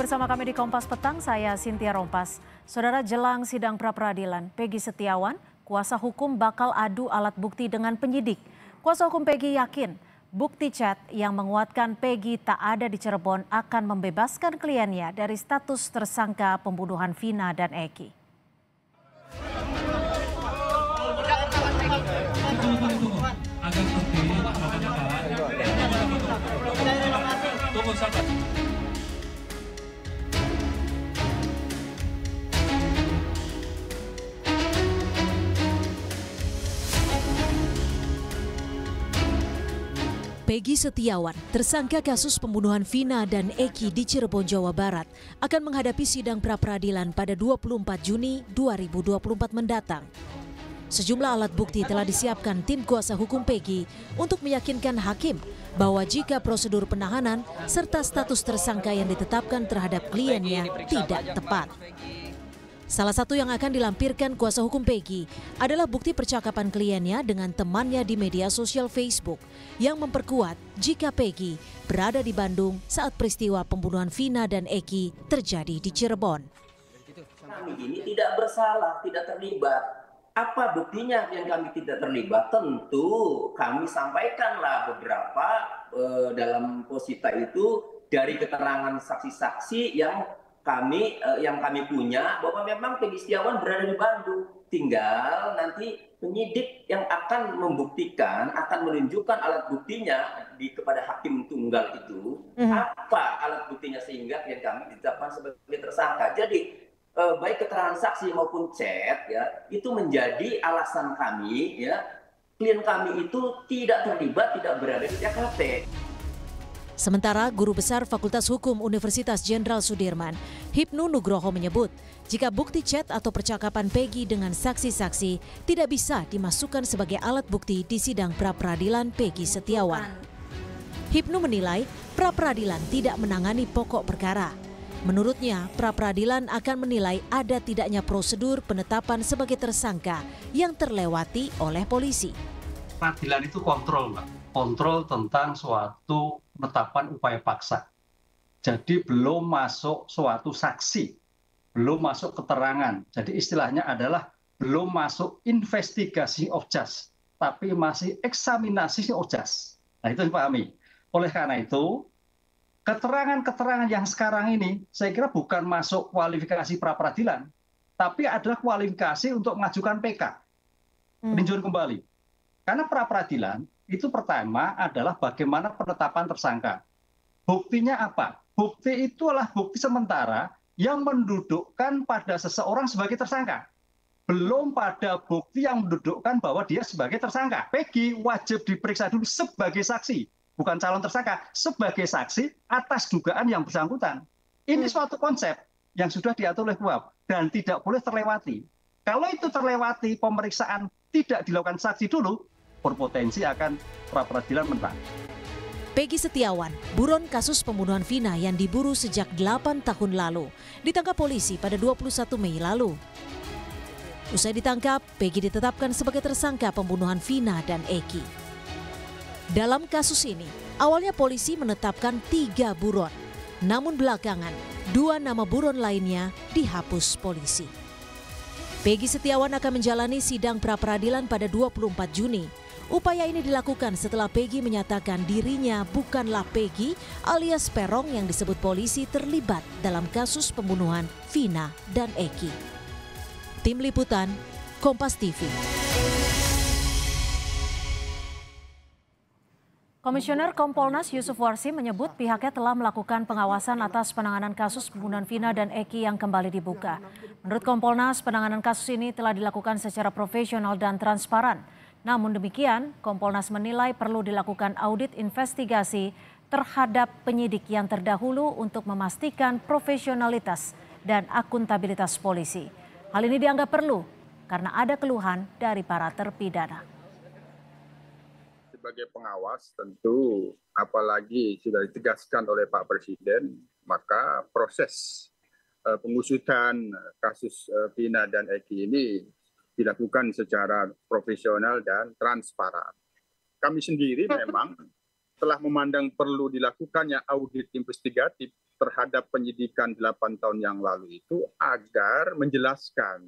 bersama kami di Kompas Petang, saya Cynthia Rompas. Saudara, jelang sidang pra-peradilan, Peggy Setiawan, kuasa hukum bakal adu alat bukti dengan penyidik. Kuasa hukum Peggy yakin bukti chat yang menguatkan Peggy tak ada di Cirebon akan membebaskan kliennya dari status tersangka pembunuhan Vina dan Eki. Peggy Setiawan, tersangka kasus pembunuhan Vina dan Eki di Cirebon, Jawa Barat, akan menghadapi sidang pra-peradilan pada 24 Juni 2024 mendatang. Sejumlah alat bukti telah disiapkan tim kuasa hukum Peggy untuk meyakinkan hakim bahwa jika prosedur penahanan serta status tersangka yang ditetapkan terhadap kliennya tidak tepat. Salah satu yang akan dilampirkan kuasa hukum Peggy adalah bukti percakapan kliennya dengan temannya di media sosial Facebook yang memperkuat jika Peggy berada di Bandung saat peristiwa pembunuhan Vina dan Eki terjadi di Cirebon. Kami ini tidak bersalah, tidak terlibat. Apa buktinya yang kami tidak terlibat? Tentu kami sampaikanlah beberapa dalam posita itu dari keterangan saksi-saksi yang kami punya bahwa memang Peggy Setiawan berada di Bandung. Tinggal nanti penyidik yang akan membuktikan, akan menunjukkan alat buktinya kepada hakim tunggal itu apa alat buktinya sehingga klien kami ditetapkan sebagai tersangka. Jadi baik keterangan saksi maupun chat ya itu menjadi alasan kami ya klien kami itu tidak terlibat, tidak berada di TKP. Sementara Guru Besar Fakultas Hukum Universitas Jenderal Sudirman, Hipnu Nugroho menyebut, jika bukti chat atau percakapan Peggy dengan saksi-saksi tidak bisa dimasukkan sebagai alat bukti di sidang pra-peradilan Peggy Setiawan. Hipnu menilai pra-peradilan tidak menangani pokok perkara. Menurutnya, pra-peradilan akan menilai ada tidaknya prosedur penetapan sebagai tersangka yang terlewati oleh polisi. Peradilan itu kontrol, Mbak. Kontrol tentang suatu penetapan upaya paksa. Jadi belum masuk suatu saksi, belum masuk keterangan. Jadi istilahnya adalah belum masuk investigasi of just, tapi masih eksaminasi of just. Nah itu dipahami. Oleh karena itu, keterangan-keterangan yang sekarang ini saya kira bukan masuk kualifikasi pra-peradilan, tapi adalah kualifikasi untuk mengajukan PK, peninjauan kembali. Karena pra-peradilan itu pertama adalah bagaimana penetapan tersangka. Buktinya apa? Bukti itu adalah bukti sementara yang mendudukkan pada seseorang sebagai tersangka. Belum pada bukti yang mendudukkan bahwa dia sebagai tersangka. Peggy wajib diperiksa dulu sebagai saksi, bukan calon tersangka, sebagai saksi atas dugaan yang bersangkutan. Ini suatu konsep yang sudah diatur oleh KUHP dan tidak boleh terlewati. Kalau itu terlewati, pemeriksaan tidak dilakukan saksi dulu, berpotensi akan pra-peradilan menang. Peggy Setiawan, buron kasus pembunuhan Vina yang diburu sejak 8 tahun lalu, ditangkap polisi pada 21 Mei lalu. Usai ditangkap, Peggy ditetapkan sebagai tersangka pembunuhan Vina dan Eki. Dalam kasus ini, awalnya polisi menetapkan 3 buron, namun belakangan 2 nama buron lainnya dihapus polisi. Peggy Setiawan akan menjalani sidang pra-peradilan pada 24 Juni. Upaya ini dilakukan setelah Peggy menyatakan dirinya bukanlah Peggy alias Perong yang disebut polisi terlibat dalam kasus pembunuhan Vina dan Eki. Tim Liputan, Kompas TV. Komisioner Kompolnas Yusuf Warsi menyebut pihaknya telah melakukan pengawasan atas penanganan kasus pembunuhan Vina dan Eki yang kembali dibuka. Menurut Kompolnas, penanganan kasus ini telah dilakukan secara profesional dan transparan. Namun demikian, Kompolnas menilai perlu dilakukan audit investigasi terhadap penyidik yang terdahulu untuk memastikan profesionalitas dan akuntabilitas polisi. Hal ini dianggap perlu karena ada keluhan dari para terpidana. Sebagai pengawas tentu apalagi sudah ditegaskan oleh Pak Presiden, maka proses pengusutan kasus Vina dan Eki ini dilakukan secara profesional dan transparan. Kami sendiri memang telah memandang perlu dilakukannya audit investigatif terhadap penyidikan 8 tahun yang lalu itu agar menjelaskan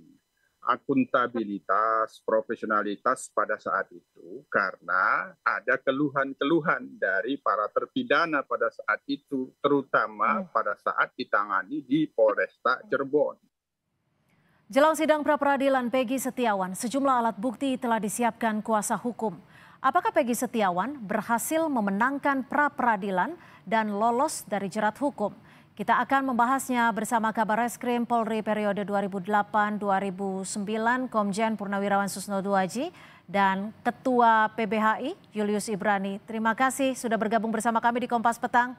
akuntabilitas, profesionalitas pada saat itu, karena ada keluhan-keluhan dari para terpidana pada saat itu, terutama pada saat ditangani di Polresta Cirebon. Jelang sidang pra-peradilan Peggy Setiawan, sejumlah alat bukti telah disiapkan kuasa hukum. Apakah Peggy Setiawan berhasil memenangkan pra-peradilan dan lolos dari jerat hukum? Kita akan membahasnya bersama Kabar Reskrim Polri periode 2008-2009, Komjen Purnawirawan Susno Duaji, dan Ketua PBHI Julius Ibrani. Terima kasih sudah bergabung bersama kami di Kompas Petang.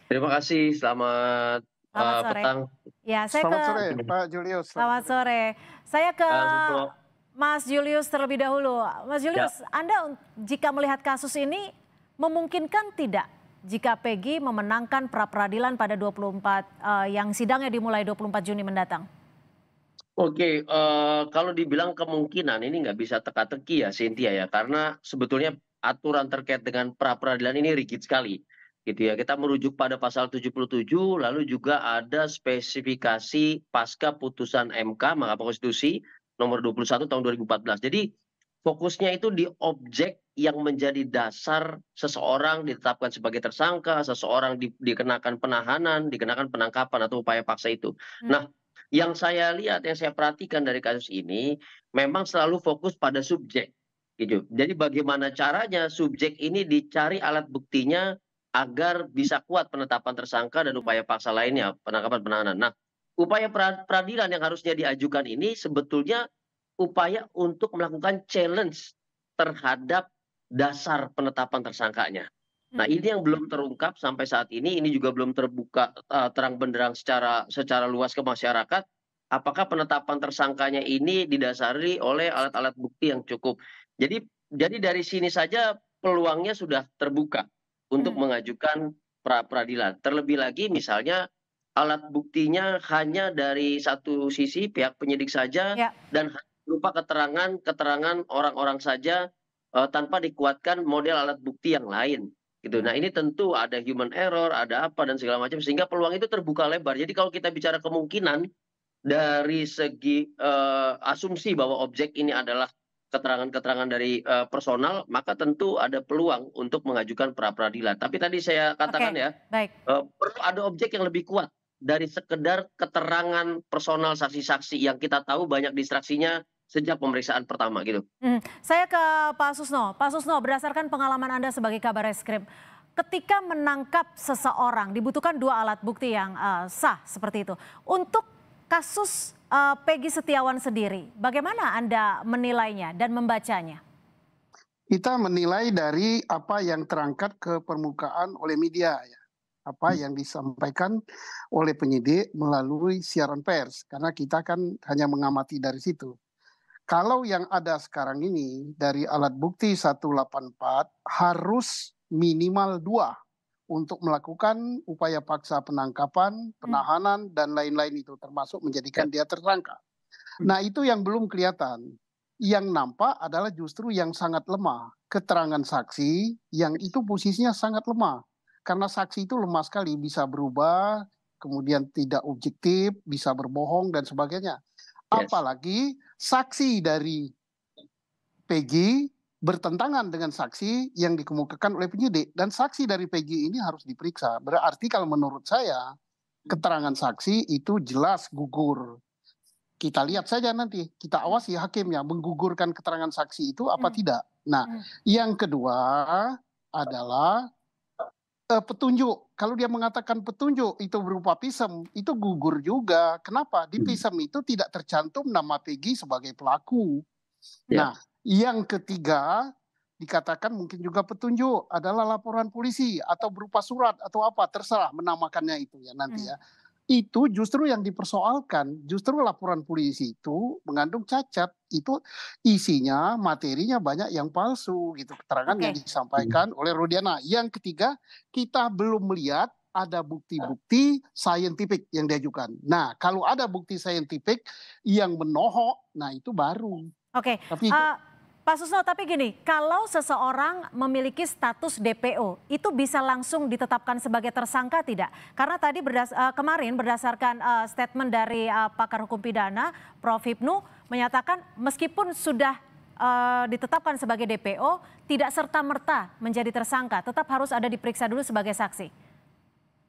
Terima kasih, selamat Sore. petang. Ya, Selamat sore, Pak Julius. Selamat sore. Saya ke Susno. Mas Julius terlebih dahulu. Mas Julius, Anda jika melihat kasus ini memungkinkan tidak jika Peggy memenangkan pra-peradilan pada 24 yang sidangnya dimulai 24 Juni mendatang? Oke, kalau dibilang kemungkinan ini nggak bisa teka-teki ya, Cynthia ya, karena sebetulnya aturan terkait dengan pra-peradilan ini rigid sekali. Gitu ya, kita merujuk pada pasal 77, lalu juga ada spesifikasi pasca putusan MK Mahkamah Konstitusi nomor 21 tahun 2014. Jadi fokusnya itu di objek yang menjadi dasar seseorang ditetapkan sebagai tersangka, seseorang dikenakan penahanan, dikenakan penangkapan atau upaya paksa itu. Nah, yang saya lihat, yang saya perhatikan dari kasus ini, memang selalu fokus pada subjek. Gitu. Jadi bagaimana caranya subjek ini dicari alat buktinya agar bisa kuat penetapan tersangka dan upaya paksa lainnya, penangkapan penahanan. Nah, upaya peradilan yang harusnya diajukan ini sebetulnya upaya untuk melakukan challenge terhadap dasar penetapan tersangkanya. Nah, ini yang belum terungkap sampai saat ini juga belum terbuka terang benderang secara luas ke masyarakat. Apakah penetapan tersangkanya ini didasari oleh alat-alat bukti yang cukup? Jadi dari sini saja peluangnya sudah terbuka untuk mengajukan pra-peradilan. Terlebih lagi misalnya alat buktinya hanya dari satu sisi pihak penyidik saja dan berupa keterangan orang-orang saja tanpa dikuatkan model alat bukti yang lain. Gitu. Nah, ini tentu ada human error, ada apa dan segala macam sehingga peluang itu terbuka lebar. Jadi kalau kita bicara kemungkinan dari segi asumsi bahwa objek ini adalah keterangan-keterangan dari personal, maka tentu ada peluang untuk mengajukan pra-peradilan. Tapi tadi saya katakan perlu ada objek yang lebih kuat dari sekedar keterangan personal saksi-saksi yang kita tahu banyak distraksinya sejak pemeriksaan pertama gitu. Saya ke Pak Susno. Pak Susno, berdasarkan pengalaman Anda sebagai Kabar Reskrim, ketika menangkap seseorang dibutuhkan dua alat bukti yang sah seperti itu. Untuk kasus Peggy Setiawan sendiri, bagaimana Anda menilainya dan membacanya? Kita menilai dari apa yang terangkat ke permukaan oleh media, ya. Apa yang disampaikan oleh penyidik melalui siaran pers, karena kita kan hanya mengamati dari situ. Kalau yang ada sekarang ini dari alat bukti 184 harus minimal 2 untuk melakukan upaya paksa penangkapan, penahanan, dan lain-lain itu, termasuk menjadikan dia tersangka. Nah, itu yang belum kelihatan. Yang nampak adalah justru yang sangat lemah. Keterangan saksi yang itu posisinya sangat lemah. Karena saksi itu lemah sekali, bisa berubah, kemudian tidak objektif, bisa berbohong, dan sebagainya. Apalagi saksi dari Peggy bertentangan dengan saksi yang dikemukakan oleh penyidik, dan saksi dari Peggy ini harus diperiksa. Berarti kalau menurut saya keterangan saksi itu jelas gugur. Kita lihat saja nanti, kita awasi hakimnya menggugurkan keterangan saksi itu apa tidak. Nah, yang kedua adalah petunjuk. Kalau dia mengatakan petunjuk itu berupa pisem, itu gugur juga. Kenapa? Di pisem itu tidak tercantum nama Peggy sebagai pelaku. Nah, yang ketiga, dikatakan mungkin juga petunjuk adalah laporan polisi atau berupa surat atau apa, terserah menamakannya itu ya nanti ya. Itu justru yang dipersoalkan, justru laporan polisi itu mengandung cacat, itu isinya, materinya banyak yang palsu gitu, keterangan yang disampaikan oleh Rodiana. Yang ketiga, kita belum melihat ada bukti-bukti saintifik yang diajukan. Nah, kalau ada bukti saintifik yang menohok, nah itu baru. Oke, Tapi Pak Susno, tapi gini, kalau seseorang memiliki status DPO, itu bisa langsung ditetapkan sebagai tersangka tidak? Karena tadi kemarin berdasarkan statement dari pakar hukum pidana, Prof. Hipnu, menyatakan meskipun sudah ditetapkan sebagai DPO, tidak serta-merta menjadi tersangka, tetap harus ada diperiksa dulu sebagai saksi.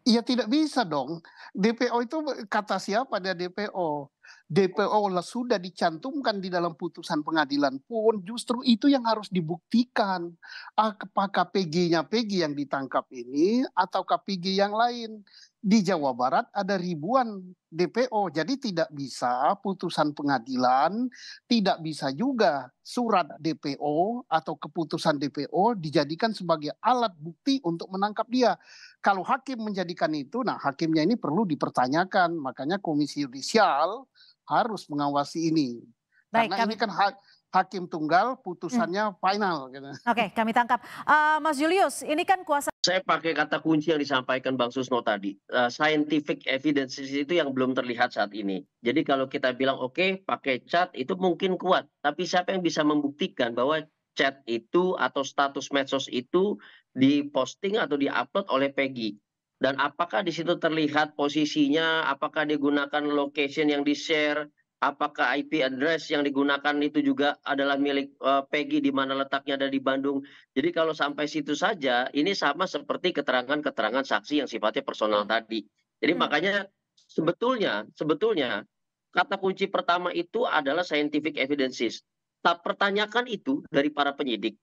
Iya tidak bisa dong. DPO itu kata siapa dia DPO? DPO sudah dicantumkan di dalam putusan pengadilan pun justru itu yang harus dibuktikan. Apakah PG-nya PG yang ditangkap ini ataukah PG yang lain? Di Jawa Barat ada ribuan DPO, jadi tidak bisa putusan pengadilan, tidak bisa juga surat DPO atau keputusan DPO dijadikan sebagai alat bukti untuk menangkap dia. Kalau hakim menjadikan itu, nah hakimnya ini perlu dipertanyakan, makanya Komisi Yudisial harus mengawasi ini. Baik, Karena ini kan hakim tunggal, putusannya final. Gitu. Oke, kami tangkap. Mas Julius, ini kan kuasa. Saya pakai kata kunci yang disampaikan Bang Susno tadi. Scientific evidence itu yang belum terlihat saat ini. Jadi kalau kita bilang oke, pakai chat itu mungkin kuat. Tapi siapa yang bisa membuktikan bahwa chat itu atau status medsos itu diposting atau diupload oleh Peggy? Dan apakah di situ terlihat posisinya, apakah digunakan location yang di-share, apakah IP address yang digunakan itu juga adalah milik Peggy di mana letaknya ada di Bandung. Jadi kalau sampai situ saja, ini sama seperti keterangan-keterangan saksi yang sifatnya personal tadi. Jadi makanya sebetulnya kata kunci pertama itu adalah scientific evidences. Tak pertanyakan itu dari para penyidik.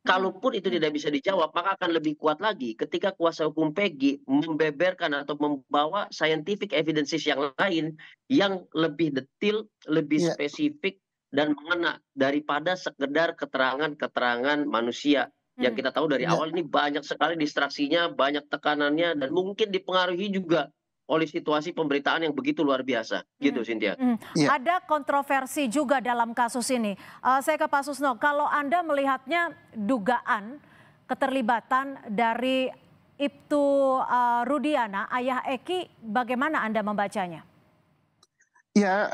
Kalaupun itu tidak bisa dijawab, maka akan lebih kuat lagi ketika kuasa hukum Peggy membeberkan atau membawa scientific evidences yang lain yang lebih detail, lebih spesifik dan mengena daripada sekedar keterangan-keterangan manusia. Yang kita tahu dari awal ini banyak sekali distraksinya, banyak tekanannya, dan mungkin dipengaruhi juga oleh situasi pemberitaan yang begitu luar biasa, gitu Cynthia. Ada kontroversi juga dalam kasus ini. Saya ke Pak Susno, kalau Anda melihatnya dugaan keterlibatan dari Ibtu Rudiana, ayah Eki, bagaimana Anda membacanya? Ya,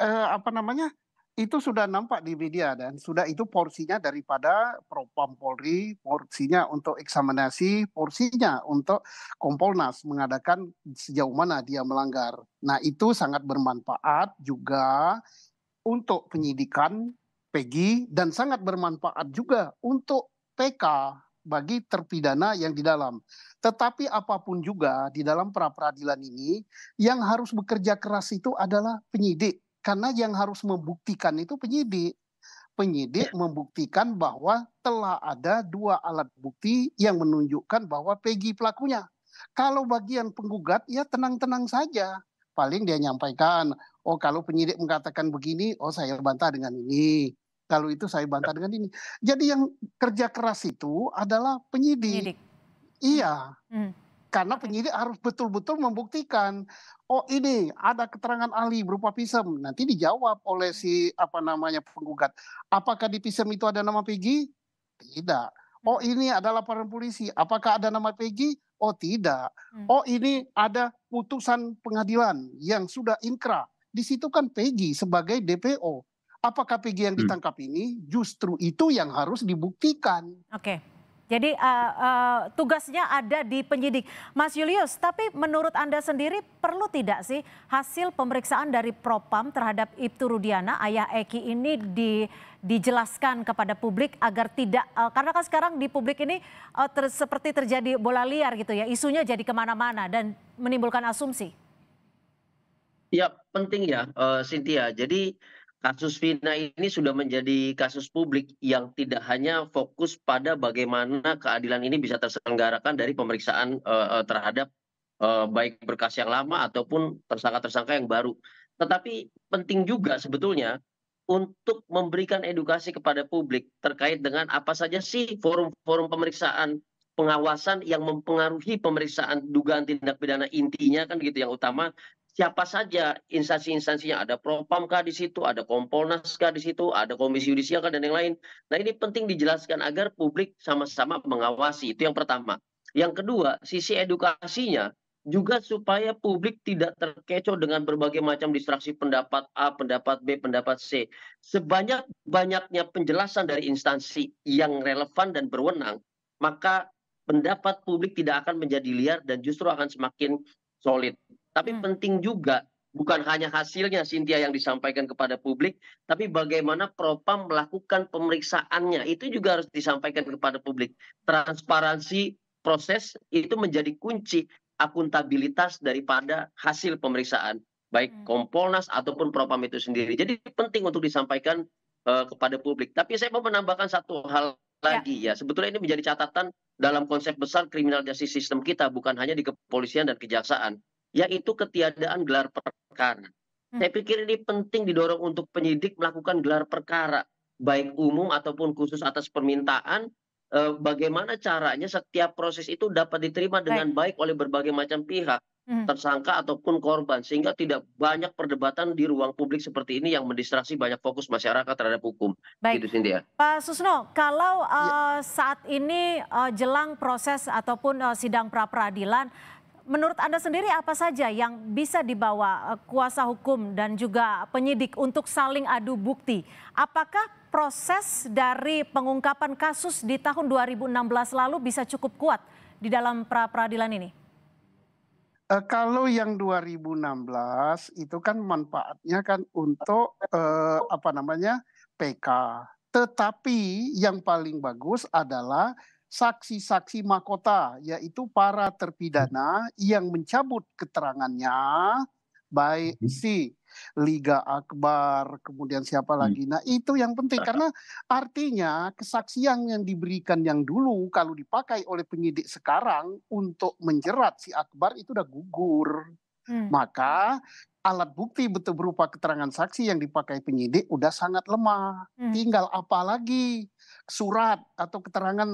itu sudah nampak di media dan sudah itu porsinya daripada Propam Polri, porsinya untuk eksaminasi, porsinya untuk Kompolnas mengadakan sejauh mana dia melanggar. Nah itu sangat bermanfaat juga untuk penyidikan Peggy dan sangat bermanfaat juga untuk PK bagi terpidana yang di dalam. Tetapi apapun juga di dalam pra-peradilan ini yang harus bekerja keras itu adalah penyidik. Karena yang harus membuktikan itu penyidik. Penyidik membuktikan bahwa telah ada 2 alat bukti yang menunjukkan bahwa Peggy pelakunya. Kalau bagian penggugat ya tenang-tenang saja. Paling dia nyampaikan, oh kalau penyidik mengatakan begini, oh saya bantah dengan ini. Kalau itu saya bantah dengan ini. Jadi yang kerja keras itu adalah penyidik. Iya. Karena penyidik harus betul-betul membuktikan, oh ini ada keterangan ahli berupa pisem, nanti dijawab oleh si penggugat. Apakah di pisem itu ada nama Peggy? Tidak. Oh ini ada laporan polisi, apakah ada nama Peggy? Oh tidak. Oh ini ada putusan pengadilan yang sudah inkrah. Di situ kan Peggy sebagai DPO. Apakah Peggy yang ditangkap ini? Justru itu yang harus dibuktikan. Oke. Jadi tugasnya ada di penyidik. Mas Julius, tapi menurut Anda sendiri perlu tidak sih hasil pemeriksaan dari Propam terhadap Ibtu Rudiana, ayah Eki ini dijelaskan kepada publik agar tidak, karena kan sekarang di publik ini seperti terjadi bola liar gitu ya, isunya jadi kemana-mana dan menimbulkan asumsi. Ya penting ya Cynthia, jadi kasus Vina ini sudah menjadi kasus publik yang tidak hanya fokus pada bagaimana keadilan ini bisa terselenggarakan dari pemeriksaan terhadap baik berkas yang lama ataupun tersangka-tersangka yang baru. Tetapi penting juga sebetulnya untuk memberikan edukasi kepada publik terkait dengan apa saja sih forum-forum pemeriksaan pengawasan yang mempengaruhi pemeriksaan dugaan tindak pidana intinya kan gitu yang utama. Siapa saja instansi-instansinya, ada Propam kah di situ, ada Kompolnas kah di situ, ada Komisi Yudisial kah dan yang lain. Nah ini penting dijelaskan agar publik sama-sama mengawasi, itu yang pertama. Yang kedua, sisi edukasinya juga supaya publik tidak terkecoh dengan berbagai macam distraksi pendapat A, pendapat B, pendapat C. Sebanyak-banyaknya penjelasan dari instansi yang relevan dan berwenang, maka pendapat publik tidak akan menjadi liar dan justru akan semakin solid. Tapi penting juga bukan hanya hasilnya Cynthia yang disampaikan kepada publik, tapi bagaimana Propam melakukan pemeriksaannya. Itu juga harus disampaikan kepada publik. Transparansi proses itu menjadi kunci akuntabilitas daripada hasil pemeriksaan, baik Kompolnas ataupun Propam itu sendiri. Jadi penting untuk disampaikan kepada publik. Tapi saya mau menambahkan satu hal lagi ya. Sebetulnya ini menjadi catatan dalam konsep besar criminal justice system kita, bukan hanya di kepolisian dan kejaksaan, yaitu ketiadaan gelar perkara. Saya pikir ini penting didorong untuk penyidik melakukan gelar perkara, baik umum ataupun khusus atas permintaan. Bagaimana caranya setiap proses itu dapat diterima dengan baik oleh berbagai macam pihak, tersangka ataupun korban, sehingga tidak banyak perdebatan di ruang publik seperti ini yang mendistraksi banyak fokus masyarakat terhadap hukum. Baik, Gitu, Cynthia. Pak Susno, kalau saat ini jelang proses ataupun sidang pra-peradilan, menurut Anda sendiri apa saja yang bisa dibawa kuasa hukum dan juga penyidik untuk saling adu bukti? Apakah proses dari pengungkapan kasus di tahun 2016 lalu bisa cukup kuat di dalam pra-peradilan ini? Kalau yang 2016 itu kan manfaatnya kan untuk PK. Tetapi yang paling bagus adalah saksi-saksi mahkota, yaitu para terpidana yang mencabut keterangannya, baik si Liga Akbar, kemudian siapa lagi. Nah itu yang penting, karena artinya kesaksian yang diberikan yang dulu kalau dipakai oleh penyidik sekarang untuk menjerat si Akbar itu udah gugur. Maka alat bukti betul berupa keterangan saksi yang dipakai penyidik udah sangat lemah. Tinggal apa lagi? Surat atau keterangan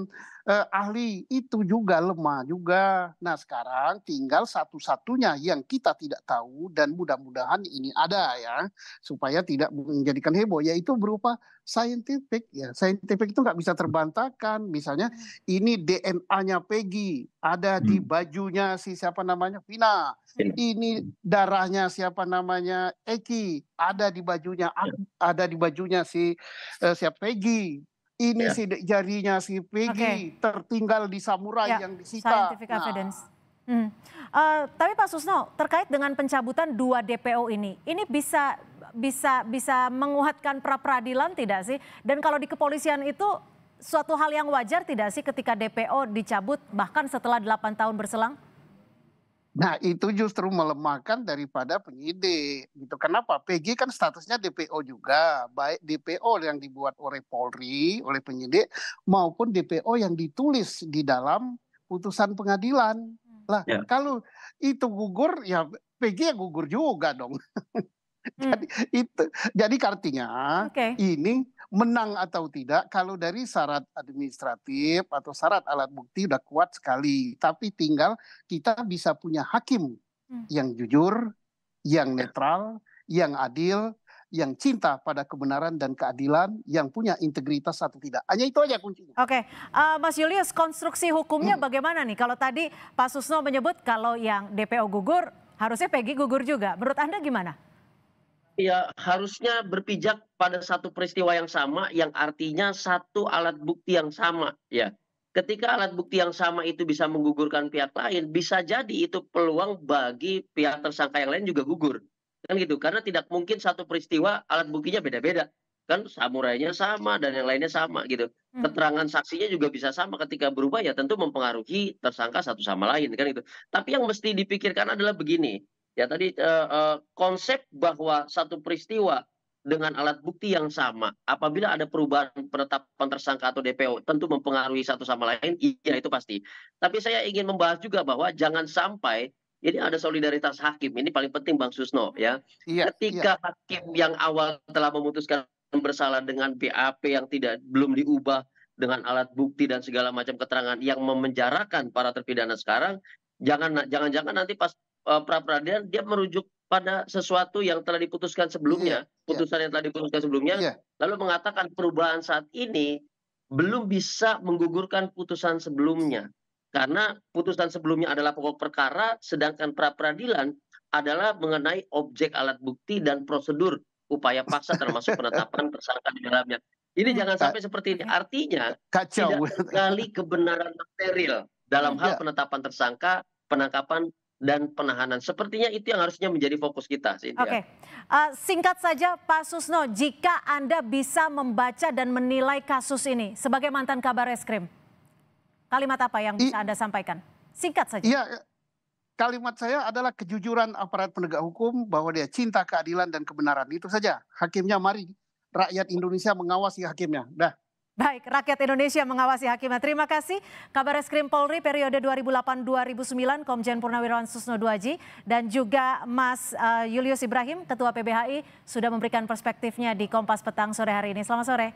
ahli itu juga lemah juga. Nah sekarang tinggal satu-satunya yang kita tidak tahu dan mudah-mudahan ini ada ya, supaya tidak menjadikan heboh, yaitu berupa scientific ya. Scientific itu nggak bisa terbantahkan. Misalnya ini DNA-nya Peggy ada di bajunya si siapa namanya Vina. Ini darahnya siapa namanya Eki ada di bajunya si siapa Peggy. Ini si jarinya si Peggy tertinggal di samurai yang disita. Scientific evidence. Tapi Pak Susno, terkait dengan pencabutan 2 DPO ini bisa menguatkan pra-peradilan tidak sih? Dan kalau di kepolisian itu suatu hal yang wajar tidak sih ketika DPO dicabut bahkan setelah 8 tahun berselang? Nah itu justru melemahkan daripada penyidik gitu. Kenapa? PG kan statusnya DPO juga, baik DPO yang dibuat oleh Polri, oleh penyidik, maupun DPO yang ditulis di dalam putusan pengadilan. Lah kalau itu gugur ya PG yang gugur juga dong. Jadi artinya ini menang atau tidak kalau dari syarat administratif atau syarat alat bukti udah kuat sekali, tapi tinggal kita bisa punya hakim yang jujur, yang netral, yang adil, yang cinta pada kebenaran dan keadilan, yang punya integritas atau tidak. Hanya itu aja kuncinya. Oke, Mas Julius, konstruksi hukumnya bagaimana nih? Kalau tadi Pak Susno menyebut kalau yang DPO gugur, harusnya Peggy gugur juga. Menurut Anda gimana? Ya harusnya berpijak pada satu peristiwa yang sama, yang artinya satu alat bukti yang sama ya. Ketika alat bukti yang sama itu bisa menggugurkan pihak lain, bisa jadi itu peluang bagi pihak tersangka yang lain juga gugur. Kan gitu, karena tidak mungkin satu peristiwa alat buktinya beda-beda. Kan samurainya sama dan yang lainnya sama gitu. Keterangan saksinya juga bisa sama, ketika berubah ya tentu mempengaruhi tersangka satu sama lain kan gitu. Tapi yang mesti dipikirkan adalah begini. Ya tadi konsep bahwa satu peristiwa dengan alat bukti yang sama, apabila ada perubahan penetapan tersangka atau DPO, tentu mempengaruhi satu sama lain, iya itu pasti. Tapi saya ingin membahas juga bahwa jangan sampai ini ada solidaritas hakim, ini paling penting Bang Susno ya. Ketika hakim yang awal telah memutuskan bersalah dengan BAP yang belum diubah dengan alat bukti dan segala macam keterangan yang memenjarakan para terpidana sekarang, jangan-jangan nanti pas pra-peradilan dia merujuk pada sesuatu yang telah diputuskan sebelumnya, putusan yang telah diputuskan sebelumnya, lalu mengatakan perubahan saat ini belum bisa menggugurkan putusan sebelumnya. Karena putusan sebelumnya adalah pokok perkara, sedangkan pra-peradilan adalah mengenai objek alat bukti dan prosedur upaya paksa termasuk penetapan tersangka di dalamnya. Ini jangan sampai seperti ini. Artinya Kacau. tidak tergali kebenaran material dalam hal penetapan tersangka, penangkapan dan penahanan. Sepertinya itu yang harusnya menjadi fokus kita, Cynthia. Oke, singkat saja Pak Susno, jika Anda bisa membaca dan menilai kasus ini sebagai mantan Kabar Eskrim, kalimat apa yang bisa Anda sampaikan? Singkat saja. Iya, kalimat saya adalah kejujuran aparat penegak hukum bahwa dia cinta keadilan dan kebenaran. Itu saja. Hakimnya mari rakyat Indonesia mengawasi hakimnya. Dah. Baik, rakyat Indonesia mengawasi hakimnya. Terima kasih Kabar Eskrim Polri periode 2008-2009 Komjen Purnawirawan Susno Duaji dan juga Mas Julius Ibrahim Ketua PBHI sudah memberikan perspektifnya di Kompas Petang sore hari ini. Selamat sore.